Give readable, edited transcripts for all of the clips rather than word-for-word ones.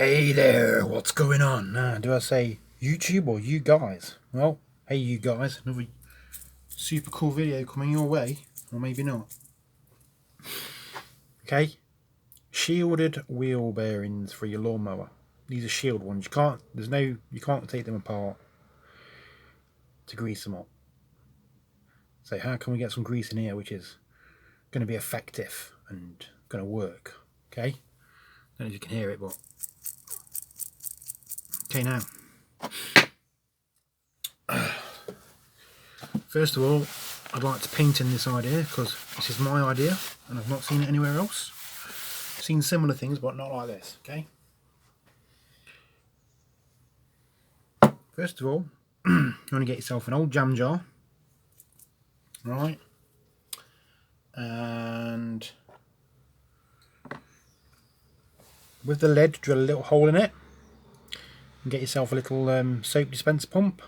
Hey there, what's going on? Do I say YouTube or you guys? Well, hey you guys, another super cool video coming your way, or maybe not. Okay, shielded wheel bearings for your lawnmower. These are shield ones. You can't take them apart to grease them up. So how can we get some grease in here which is going to be effective and going to work? Okay, I don't know if you can hear it, but okay now. First of all, I'd like to paint in this idea because this is my idea and I've not seen it anywhere else. I've seen similar things but not like this, okay? First of all, you want to get yourself an old jam jar, right? And with the lid, drill a little hole in it and get yourself a little soap dispenser pump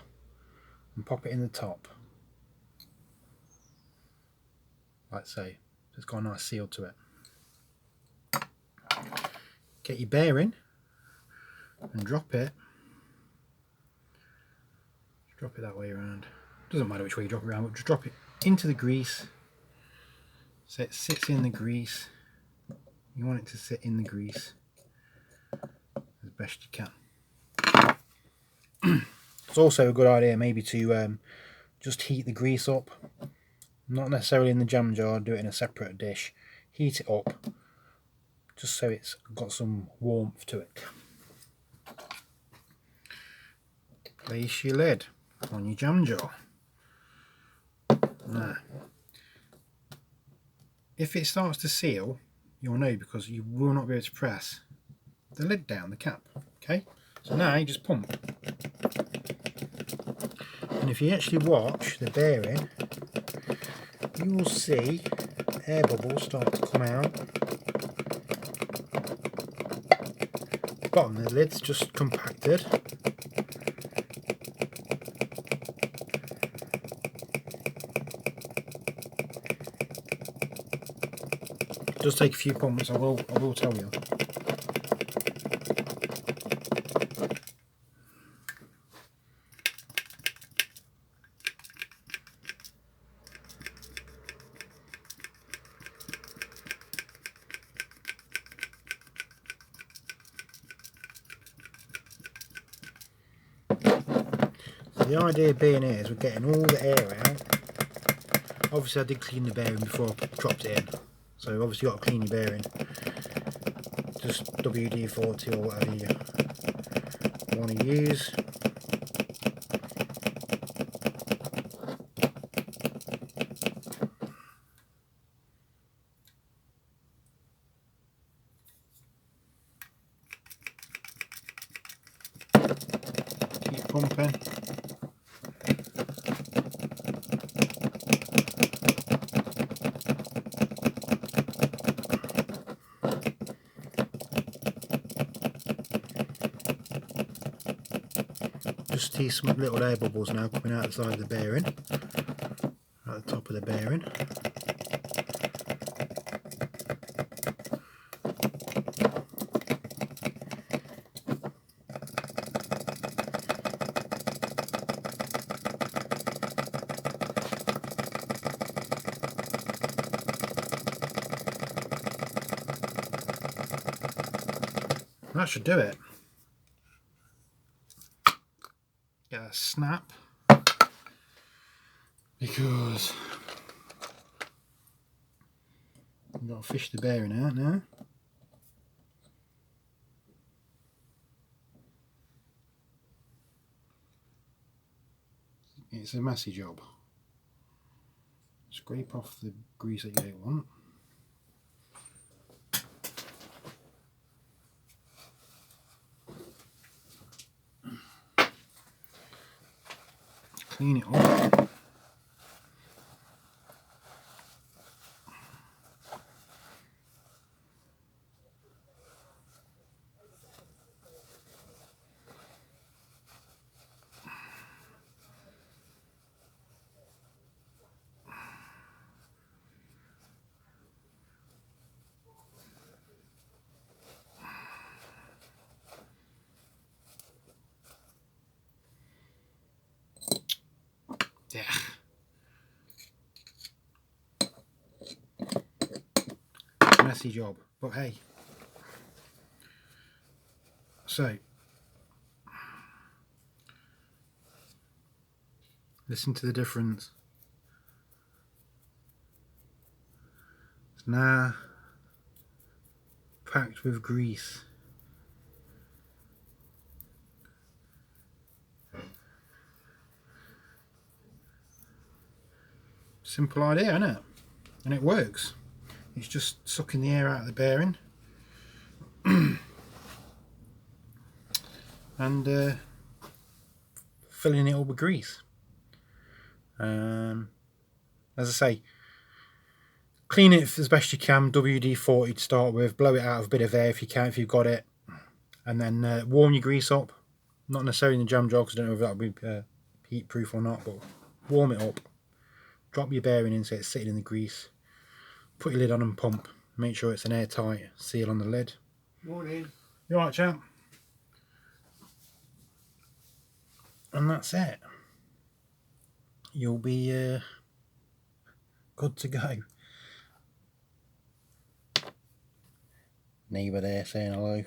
and pop it in the top. Like so. It's got a nice seal to it. Get your bearing and drop it that way around. Doesn't matter which way you drop it around, but just drop it into the grease so it sits in the grease. You want it to sit in the grease as best you can. It's also a good idea maybe to just heat the grease up, not necessarily in the jam jar, do it in a separate dish, heat it up just so it's got some warmth to it. Place your lid on your jam jar. Now, if it starts to seal, you'll know because you will not be able to press the lid down, the cap. Okay, so now you just pump. And if you actually watch the bearing, you will see air bubbles start to come out. The bottom of the lid's just compacted. It does take a few pumps, I will tell you. So the idea being is we're getting all the air out. Obviously I did clean the bearing before I dropped it in, so obviously you've got to clean your bearing. Just WD-40 or whatever you want to use. Keep pumping. Just see some little air bubbles now coming out the side of the bearing, at the top of the bearing. That should do it. Get a snap, because I've got to fish the bearing out now. It's a messy job. Scrape off the grease that you don't want. Clean it up. Yeah. Messy job, but hey. So, listen to the difference. It's now packed with grease. Simple idea, isn't it? And it works. It's just sucking the air out of the bearing and filling it up with grease. As I say, clean it as best you can, WD-40 to start with, blow it out of a bit of air if you can, if you've got it, and then warm your grease up. Not necessarily in the jam jar, because I don't know if that'll be heat proof or not, but warm it up. Drop your bearing in so it's sitting in the grease. Put your lid on and pump. Make sure it's an airtight seal on the lid. Morning. You alright, chap? And that's it. You'll be good to go. Neighbour there saying hello.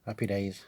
Happy days.